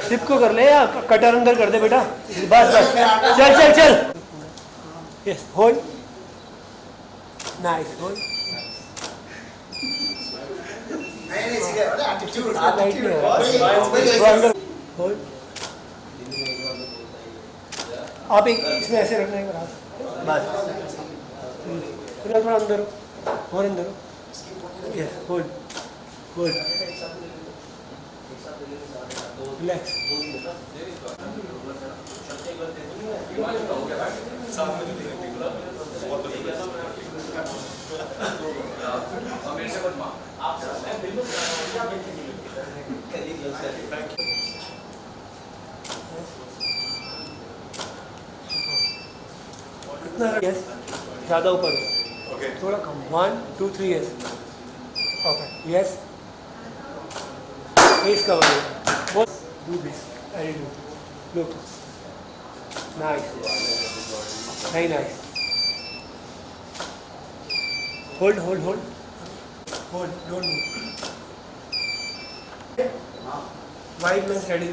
SIP को कर ले या कटर अंदर कर दे बेटा, बस बस, चल चल चल, yes hold, nice hold, hold, आप एक इसमें ऐसे रखने का बस, थोड़ा अंदर और अंदर, yes hold hold, relax, yes ज़्यादा ऊपर हो, थोड़ा कम, 1 2 3 yes, okay yes, face cover, do this, I do, look, nice, very nice, hold hold hold, hold, don't move, white में रेडी,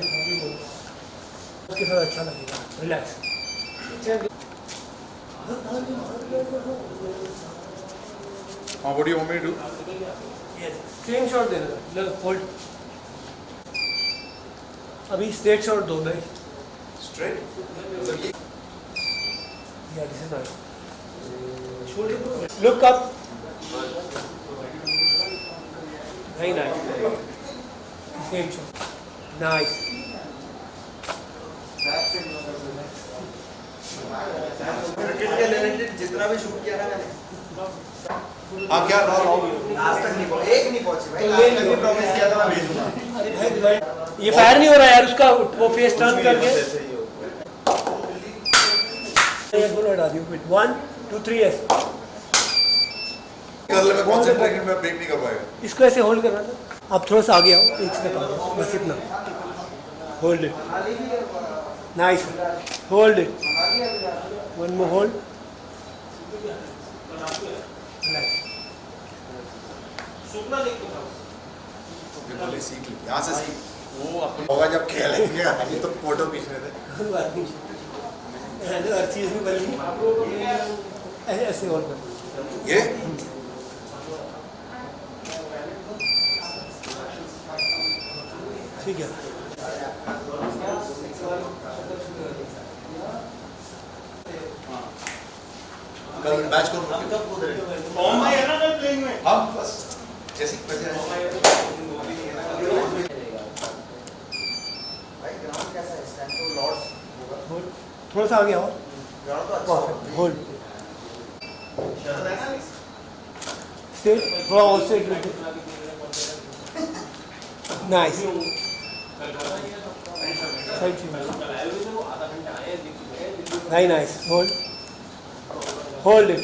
उसके साथ अच्छा लगेगा, relax, what do you want me to do? yes, same shot देना, लो hold, अभी straight shot दो भाई, Straight? yeah this is nice, look up, very nice, same shot, nice, cricket के रिलेटेड जितना भी शूट किया ना मैंने, हाँ क्या आज तक नहीं पहुंचे, एक नहीं पहुंचे भाई, लास्ट तक भी प्रॉमिस किया था मैं भेजूंगा। ये फायर नहीं हो रहा यार, उसका वो फेस टर्न करके हटा दियो, 1 2 3 यस, कर ले, मैं कंसंट्रेशन में ब्रेक नहीं कर पाएगा। इसको ऐसे होल्ड करना था, आप थोड़ा सा आगे आओ, एक स्टेप आगे, बस इतना, hold it, nice, hold it, 1 more hold, पहले सीख ली, यहाँ से सीख, वो होगा जब खेलेंगे, आगे तो फोटो खींचने थे। हर चीज़ में बनी, ऐसे होल्ड कर, ये ठीक है, कल मैच कौन फॉर्म में है ना कल प्लेइंग में, हम बस जैसे भाई ग्राउंड कैसा है, स्टैंफोर्ड लॉर्ड्स होगा, थोड़ा सा आगे आओ, ग्राउंड तो अच्छा परफेक्ट, होल्ड, है, स्टे, थोड़ा और straight, nice, side change, very nice, hold, hold it,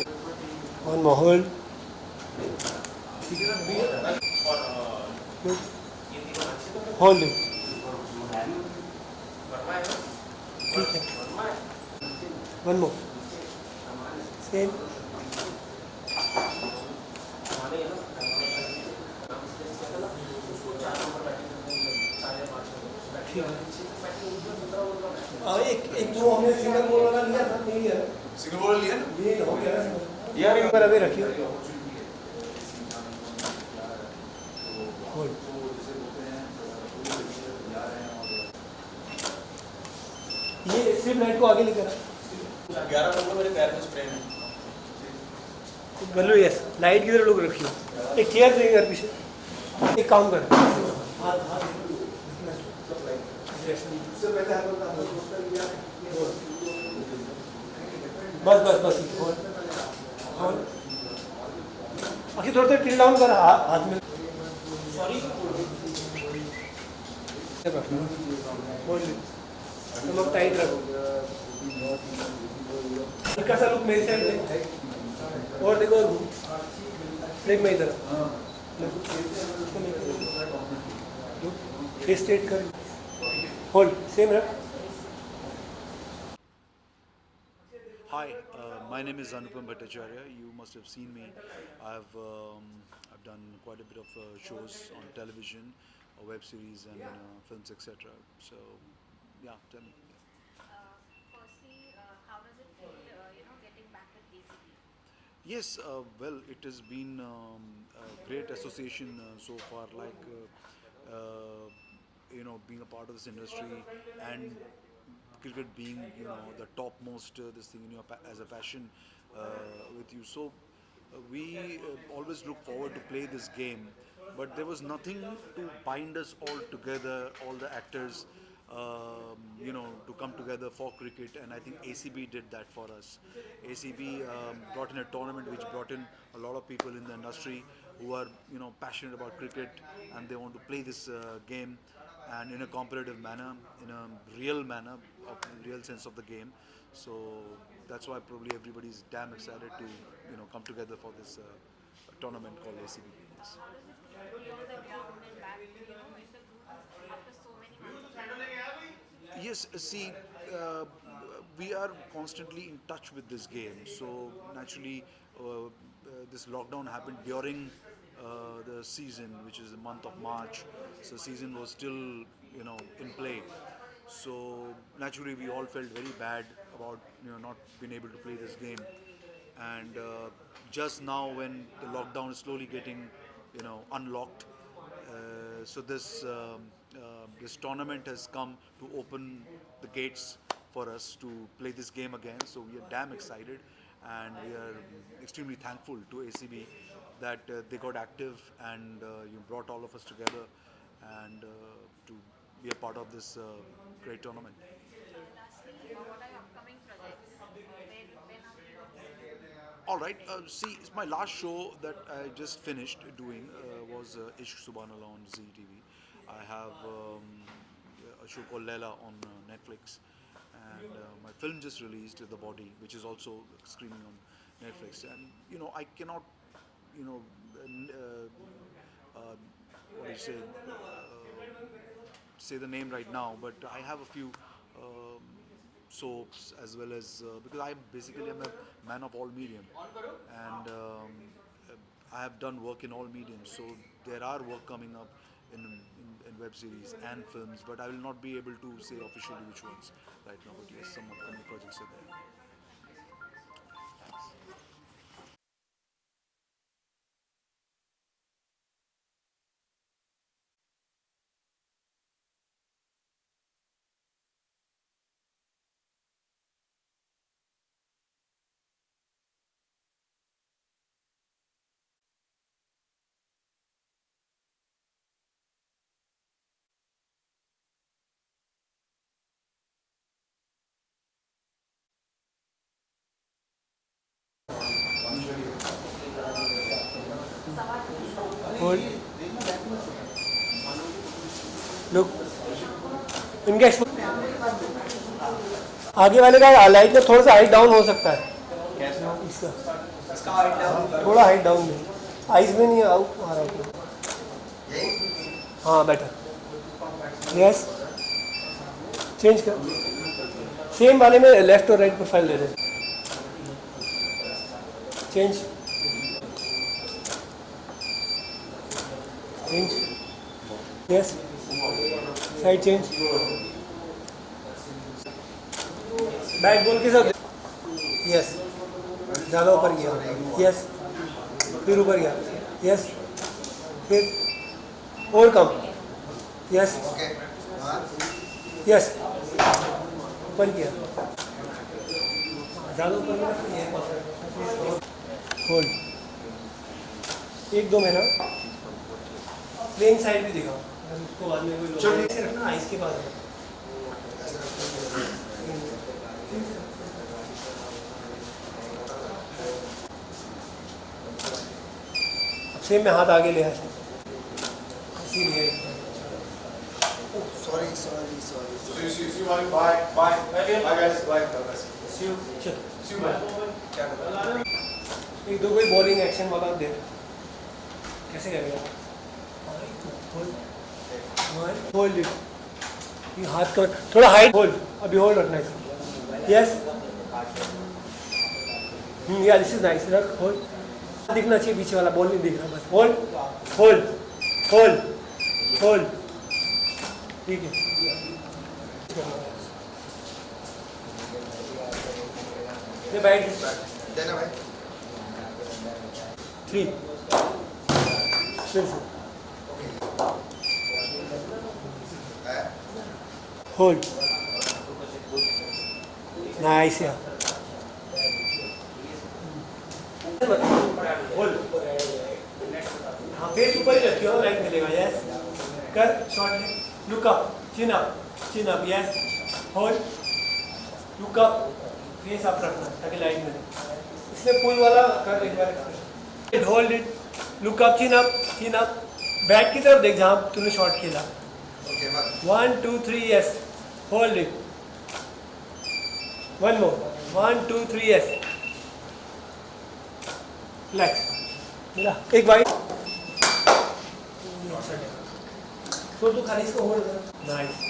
1 more hold, hold it, ठीक है, 1 मोर, सेम, ठीक है, एक जो हमने सिंगल बॉल वाला लिया था, नहीं लिया, सिंगल बॉल लिया ना, ये हो गया ना यार, एक बार अभी रखिए, होल्ड, ये सिर्फ लाइट को आगे लेकर 11 बॉल मेरे पैर में स्प्रेन है, गल्लू, यस लाइट की तरफ लोग रखिए, एक चेयर देंगे यार पीछे, एक काम कर, बस बस बस, बाकी थोड़ा सा टिल डाउन कर, हाथ में, सॉरी, लोग टाइट रखो, हल्का सा लुक मेरी साइड दे, और देखो देख मैं इधर, फेस स्ट्रेट कर, होल्ड, सेम रख, Hi, my name is Anupam Bhattacharya. You must have seen me. I've done quite a bit of shows on television, web series and films, etc. So, yeah, tell me. Firstly, how does it feel, getting back with ACB? Yes, well, it has been a great association so far. Like, being a part of this industry and cricket being, the topmost this thing in your as a passion uh, with you. So we always look forward to play this game, but there was nothing to bind us all together, all the actors, to come together for cricket, and I think ACB did that for us. ACB brought in a tournament which brought in a lot of people in the industry who are, passionate about cricket, and they want to play this game and in a competitive manner, in a real manner, of real sense of the game. So that's why probably everybody's damn excited to, come together for this tournament called ACB. Yes. How does it feel to know that you're coming back, in the group after so many months of training? Yes, see, uh, we are constantly in touch with this game. So naturally, this lockdown happened during the season, which is the month of March. So season was still, in play. So naturally, we all felt very bad about not being able to play this game. And just now, when the lockdown is slowly getting, unlocked, so this tournament has come to open the gates for us to play this game again. So we are damn excited, and we are extremely thankful to ACB that they got active and you brought all of us together and to be a part of this great tournament. Lastly, what are your upcoming projects? When are we going to see? All right. See, it's my last show that I just finished doing was Ishq Subhanallah on Zee TV. I have a show called Leila on Netflix, and my film just released, The Body, which is also screening on Netflix. And I cannot, you know, what do you say the name right now, but I have a few. Soaps as well as because I basically am a man of all medium, and I have done work in all mediums. So there are work coming up in web series and films, but I will not be able to say officially which ones right now. But yes, some upcoming projects are there. Hold. Look. इनका आगे वाले का light में थोड़ा सा height down हो सकता है इसका थोड़ा हाइट डाउन में आइज में नहीं आउट आ रहा है हाँ बेटर यस चेंज कर सेम वाले में लेफ्ट और राइट प्रोफाइल दे दे change change yes side change bat ball के साथ यस ज़्यादा ऊपर गया यस फिर ऊपर गया यस फिर और कम यस यस ऊपर किया ज़्यादा ऊपर होल्ड एक दो महीना प्लेन साइड भी दिखाओ उसको बाद में कोई ऐसे रखना आइस के पास सेम में हाथ आगे ले आए इसीलिए एक दो कोई बॉलिंग एक्शन वाला दे कैसे करेगा होल्ड इट हाथ का थोड़ा हाइट होल्ड अभी होल्ड रखना है यस या दिस इज नाइस रख होल्ड दिखना चाहिए पीछे वाला बॉल नहीं दिख रहा बस होल्ड होल्ड होल्ड होल्ड ठीक है ये बैठ देना भाई 3 फिर से होल्ड नाइस यार होल्ड हाँ फेस ऊपर ही रखियो लाइट मिलेगा यस कर short look up chin up yes hold look up face up रखना ताकि लाइट मिले इसने पुल वाला कर एक बार hold it look up chin up back की तरफ देख जहाँ तूने शॉट खेला ओके बस 1 2 3 yes hold it one more 1 2 3 yes relax मिला एक बाइट तो तू खाली इसको होल्ड कर nice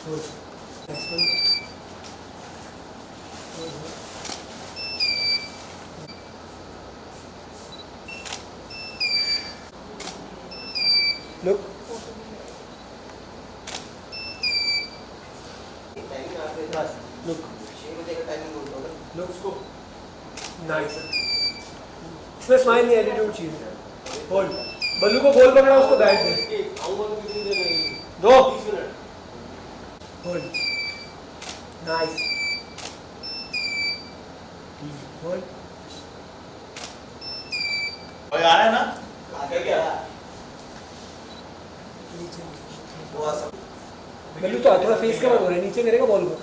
Look. Yes. Look. Look. Nice. इसमें स्माइल नहीं एटीट्यूड चाहिए होल्ड बल्लू को गोल पकड़ा उसको बैठ दे दो होल्ड नाइस होल्ड कोई आ रहा है ना आगे क्या बल्लू तो थोड़ा फेस का मत हो रहा है नीचे करेगा बॉल को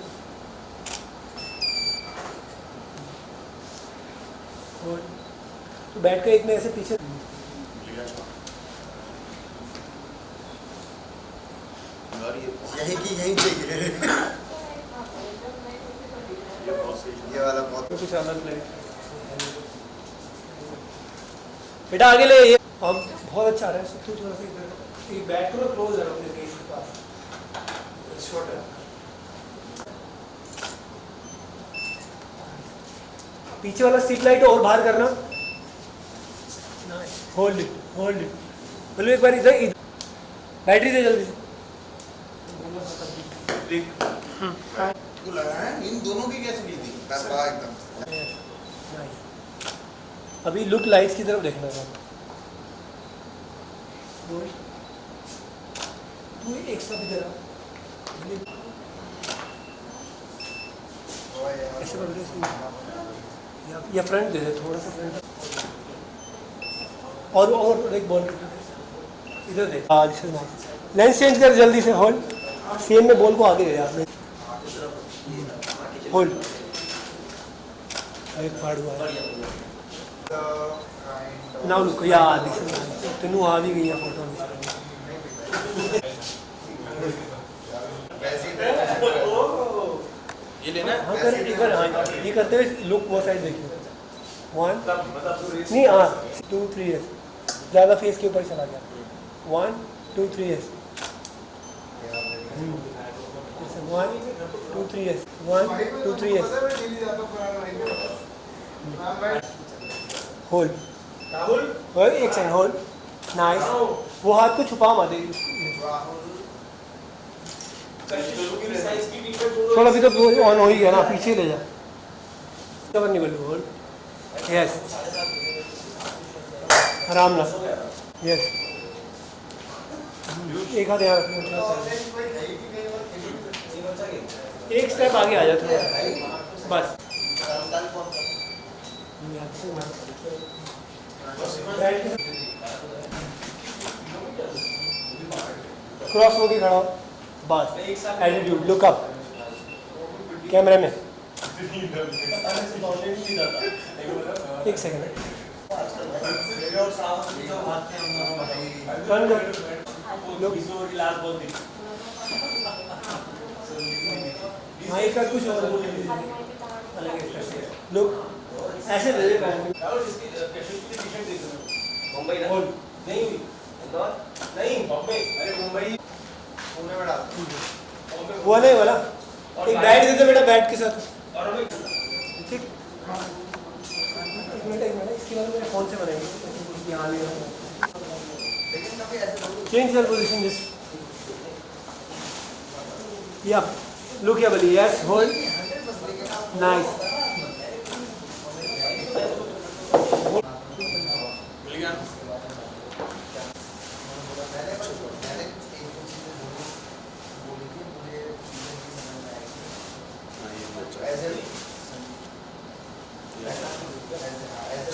होल्ड तो बैट का एक में ऐसे पीछे यही की यही चाहिए ये वाला बहुत तो कुछ अलग लगे बेटा आगे ले ये अब बहुत अच्छा आ रहा है तू थोड़ा सा इधर ये बैट को क्लोज है अपने फेस के पास शॉर्ट है पीछे वाला स्ट्रीट लाइट और बाहर करना होल्ड इट बोलो एक बार इधर बैटरी दे जल्दी से को लगा है इन दोनों की कैसे की थी एकदम नाइस अभी लुक लाइट्स की तरफ देखना था तू एक साथ इधर ऐसे कर दे या फ्रंट दे दे थोड़ा सा फ्रंट और एक बॉल इधर दे लेंस चेंज कर जल्दी से होल्ड सेम में बॉल को आगे दे आपने होल्ड एक फाड़ हुआ है नाउ लुक या तेनू आ भी गई है फोटो ये लेना हाँ कर एक बार हाँ ये करते हुए लुक वो साइड देखिए 1 नहीं हाँ 2 3 यस ज़्यादा फेस के ऊपर चला गया 1 2 3 यस 1 2 3 यस 1 2 3 यस होल्ड एक सेकंड होल्ड नाइस वो हाथ को छुपा मत थोड़ा भी तो ऑन हो ही गया ना पीछे ले जा कवर नहीं बोलू होल्ड यस आराम ना यस एक हाथ यहाँ रखना एक स्टेप आगे आ जाता बस क्रॉस होके खड़ा हो बस एटीट्यूड लुक अप कैमरे में एक सेकंड माइक का कुछ और लुक ऐसे दे दे मुंबई नहीं इंदौर नहीं बॉम्बे अरे मुंबई में डाल वो नहीं वाला एक बैट दे दे बेटा बैट के साथ ठीक एक मिनट इसके बाद मेरे फोन से बनाएंगे यहाँ ले Change your position just. Yeah. Look here, buddy. Yes, hold. Nice. मिल गया ना?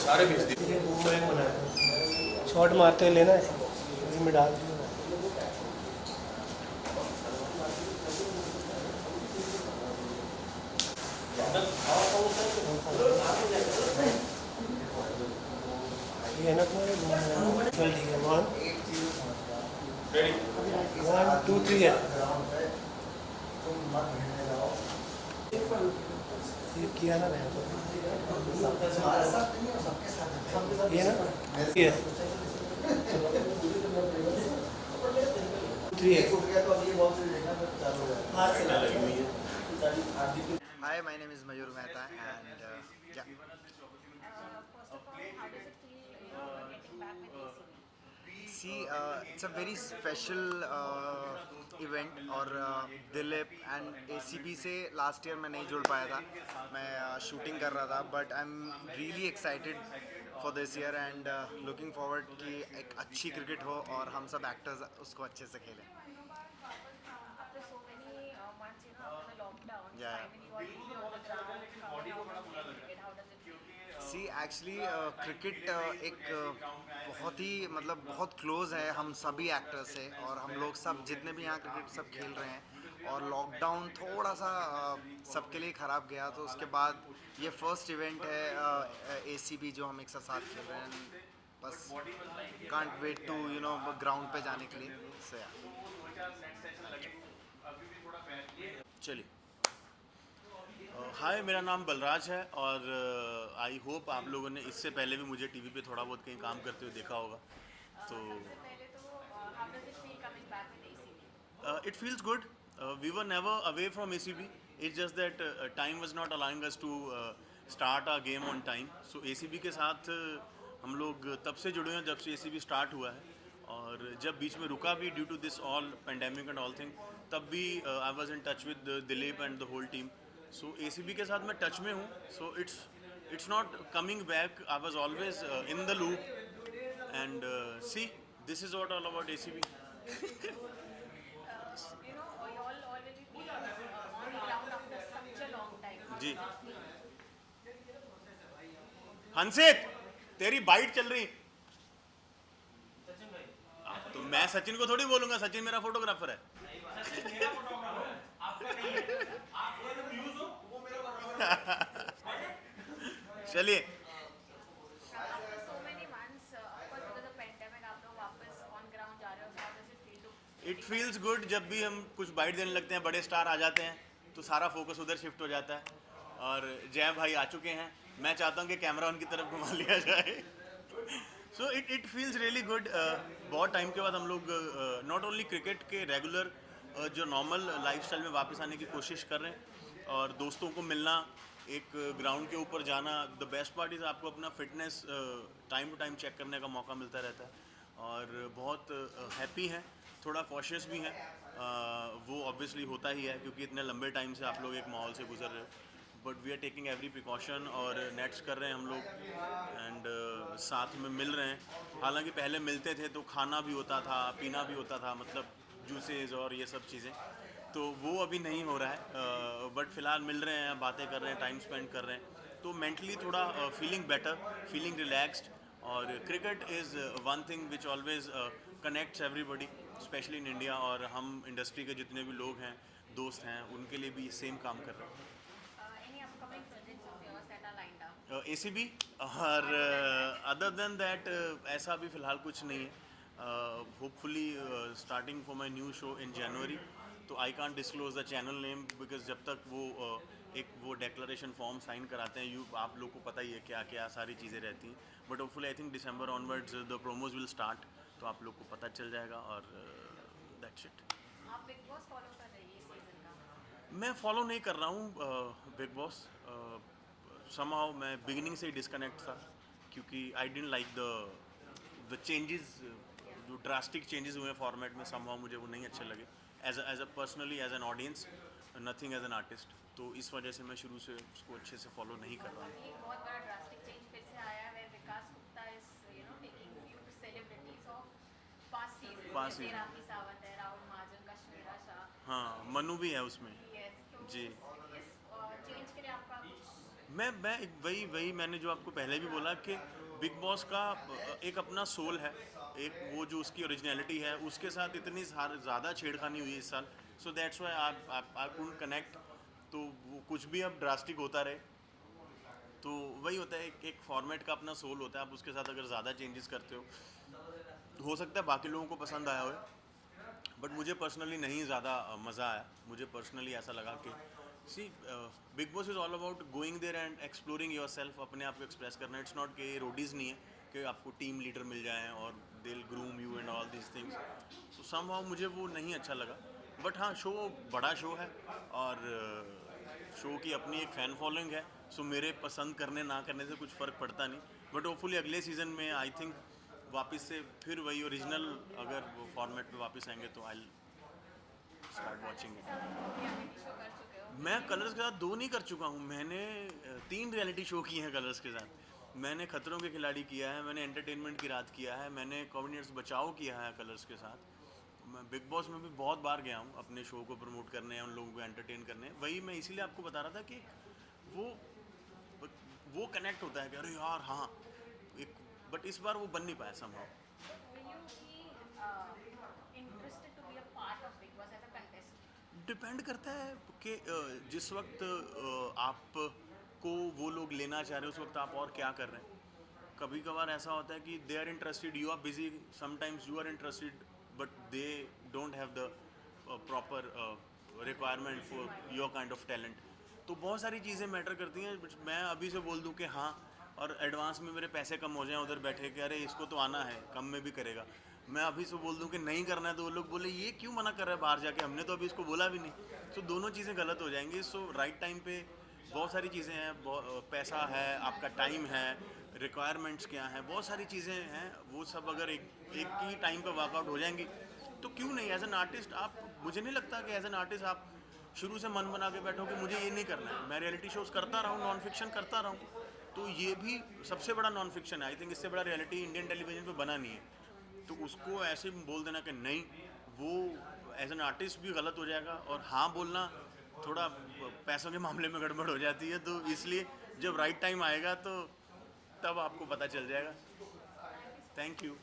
सारे भेज दिए। शॉट मारते हुए लेना इसी में डाल दिया। ये ना तुम्हारे चल ठीक है। 1 2 3 है। ये किया ना मैंने ये ना ये 3 है। Hi, my name is Mayur Mehta, and yeah. First of all, how does it feel, getting back with ACB? See, it's a very special event और दिलीप एंड ACB से लास्ट ईयर मैं नहीं जुड़ पाया था, मैं शूटिंग कर रहा था, but I am really excited for this year and looking forward कि एक अच्छी क्रिकेट हो और हम सब एक्टर्स उसको अच्छे से खेलें. After so many months, after the lockdown, Yeah. finally you are really on the ground, coming out and playing cricket. How does it feel? See actually cricket एक बहुत ही मतलब बहुत क्लोज है हम सभी एक्टर्स से और हम लोग सब जितने भी यहाँ क्रिकेट सब खेल रहे हैं और लॉकडाउन थोड़ा सा सबके लिए ख़राब गया तो उसके बाद ये फर्स्ट इवेंट है ACB जो हम एक साथ खेल रहे हैं बस कांट वेट टू ग्राउंड पे जाने के लिए से चलिए हाय मेरा नाम बलराज है और आई होप आप लोगों ने इससे पहले भी मुझे टीवी पे थोड़ा बहुत कहीं काम करते हुए देखा होगा तो सबसे पहले तो how does it feel coming back with ACB? It feels good we were never away from ACB it's just that time was not allowing us to start our game on time so ACB के साथ हम लोग तब से जुड़े हैं जब से ACB स्टार्ट हुआ है और जब बीच में रुका भी due to this all pandemic and all thing तब भी I was in touch with Dilip and the whole team so ACB के साथ मैं टच में हूँ so it's not coming back I was always in the loop and see this is what all about ACB You all will be on the ground after such a long time. जी हंसित तेरी bite चल रही तो मैं सचिन को थोड़ी बोलूंगा सचिन मेरा photographer है चलिए After so many months, of course because of pandemic, आप लोग वापस on ground जा रहे हो. How does it feel to? It feels good जब भी हम कुछ बाइट देने लगते हैं बड़े स्टार आ जाते हैं तो सारा फोकस उधर शिफ्ट हो जाता है और जय भाई आ चुके हैं मैं चाहता हूँ कि कैमरा उनकी तरफ घुमा लिया जाए so it feels really good बहुत टाइम के बाद हम लोग नॉट ओनली क्रिकेट के रेगुलर जो नॉर्मल लाइफस्टाइल में वापस आने की कोशिश कर रहे हैं और दोस्तों को मिलना एक ग्राउंड के ऊपर जाना द बेस्ट पार्ट इज़ आपको अपना fitness time to time check करने का मौका मिलता रहता है और बहुत हैप्पी हैं थोड़ा कॉशियस भी हैं वो ऑब्वियसली होता ही है क्योंकि इतने लंबे टाइम से आप लोग एक माहौल से गुजर रहे हो but we are taking every precaution और नेट्स कर रहे हैं हम लोग एंड साथ में मिल रहे हैं हालांकि पहले मिलते थे तो खाना भी होता था पीना भी होता था मतलब जूसेस और ये सब चीज़ें तो वो अभी नहीं हो रहा है बट फ़िलहाल मिल रहे हैं बातें कर रहे हैं टाइम स्पेंड कर रहे हैं तो मेंटली थोड़ा फीलिंग बेटर फीलिंग रिलैक्स्ड और cricket is one thing which always connects everybody specially in India और हम इंडस्ट्री के जितने भी लोग हैं दोस्त हैं उनके लिए भी सेम काम कर रहे हैं Any upcoming projects of yours that are lined up? ACB और अदर देन दैट ऐसा अभी फ़िलहाल कुछ नहीं है hopefully starting for my new show in January तो I can't disclose the channel name because जब तक वो एक वो डेक्लरेशन फॉर्म साइन कराते हैं आप लोग को पता ही है क्या क्या सारी चीज़ें रहती हैं but hopefully I think December onwards the promos will start तो आप लोग को पता चल जाएगा और दैट्स इट आप बिग बॉस फॉलो कर रहे हैं इस सीजन का? मैं फॉलो नहीं कर रहा हूँ बिग बॉस समहाउ मैं बिगिनिंग से ही डिस्कनेक्ट था क्योंकि I didn't like the changes जो ड्रास्टिक चेंजेस हुए फॉर्मेट में, समहाउ मुझे वो नहीं अच्छे लगे as a personally, as an audience, nothing as an artist. तो इस वजह से मैं शुरू से उसको अच्छे से फॉलो नहीं कर रहा हूँ। एक बहुत बड़ा ड्रास्टिक चेंज फिर से आया है where Vikas Gupta is taking few celebrities of past season, Past जैसे season. राखी सावंत है, राहुल महाजन, कश्मीरा शाह। हाँ, मनु भी है उसमें। Yes, तो जी। इस चेंज के लिए आपका कुछ मैं वही मैंने जो आपको पहले भी बोला कि बिग बॉस का एक अपना सोल है, एक वो जो उसकी ओरिजिनलिटी है, उसके साथ इतनी ज़्यादा छेड़खानी हुई है इस साल, so that's why I couldn't connect. तो वो कुछ भी अब ड्रास्टिक होता रहे, तो वही होता है, एक फॉर्मेट का अपना सोल होता है। आप उसके साथ अगर ज़्यादा चेंजेस करते हो सकता है बाकी लोगों को पसंद आया हो, बट मुझे पर्सनली नहीं ज़्यादा मज़ा आया। मुझे पर्सनली ऐसा लगा कि see Bigg Boss is all about going there and exploring yourself, अपने आप को एक्सप्रेस करना। इट्स नॉट कि रोडीज़ नहीं है कि आपको टीम लीडर मिल जाएं और they will groom you and all this things. तो समहाउ मुझे वो नहीं अच्छा लगा। बट हाँ, शो बड़ा शो है और शो की अपनी एक फ़ैन फॉलोइंग है, सो मेरे पसंद करने ना करने से कुछ फ़र्क पड़ता नहीं। बट होपफुली अगले सीज़न में आई थिंक वापस से फिर वही ओरिजिनल अगर वो फॉर्मेट पे वापस आएंगे तो I start watching it. Reality show कर चुके हो? मैं कलर्स के साथ 2 नहीं कर चुका हूँ, मैंने 3 रियलिटी शो किए हैं कलर्स के साथ। मैंने खतरों के खिलाड़ी किया है, मैंने एंटरटेनमेंट की रात किया है, मैंने कॉमेडियंस बचाओ किया है कलर्स के साथ। मैं बिग बॉस में भी बहुत बार गया हूँ अपने शो को प्रमोट करने, उन लोगों को एंटरटेन करने। वही मैं इसीलिए आपको बता रहा था कि वो कनेक्ट होता है कि अरे यार हाँ एक, बट इस बार वो बन नहीं पाया somehow. Will you be interested to be a part of Big Boss as a contestant? Depend करता है कि जिस वक्त आपको वो लोग लेना चाह रहे हैं उस वक्त आप और क्या कर रहे हैं। कभी कभार ऐसा होता है कि they are interested, you are busy, sometimes you are interested but they don't have the proper requirement for your kind of talent. तो बहुत सारी चीज़ें मैटर करती हैं। मैं अभी से बोल दूं कि हाँ और एडवांस में मेरे पैसे कम हो जाएं उधर बैठे कि अरे इसको तो आना है, कम में भी करेगा। मैं अभी से बोल दूं कि नहीं करना है तो वो लोग बोले ये क्यों मना कर रहा है बाहर जाके, हमने तो अभी इसको बोला भी नहीं। तो दोनों चीज़ें गलत हो जाएंगी। सो राइट टाइम पे बहुत सारी चीज़ें हैं, पैसा है, आपका टाइम है, रिक्वायरमेंट्स क्या हैं, बहुत सारी चीज़ें हैं। वो सब अगर एक ही टाइम पे वर्कआउट हो जाएंगी तो क्यों नहीं। एज एन आर्टिस्ट आप, मुझे नहीं लगता कि एज एन आर्टिस्ट आप शुरू से मन बना के बैठो कि मुझे ये नहीं करना है। मैं रियलिटी शोज़ करता रहा हूँ, नॉन फिक्शन करता रहा हूँ, तो ये भी सबसे बड़ा नॉन फिक्शन है। आई थिंक इससे बड़ा रियलिटी इंडियन टेलीविजन पे बना नहीं है। तो उसको ऐसे बोल देना कि नहीं, वो एज एन आर्टिस्ट भी गलत हो जाएगा। और हाँ बोलना थोड़ा पैसों के मामले में गड़बड़ हो जाती है, तो इसलिए जब राइट टाइम आएगा तो तब आपको पता चल जाएगा। Thank you.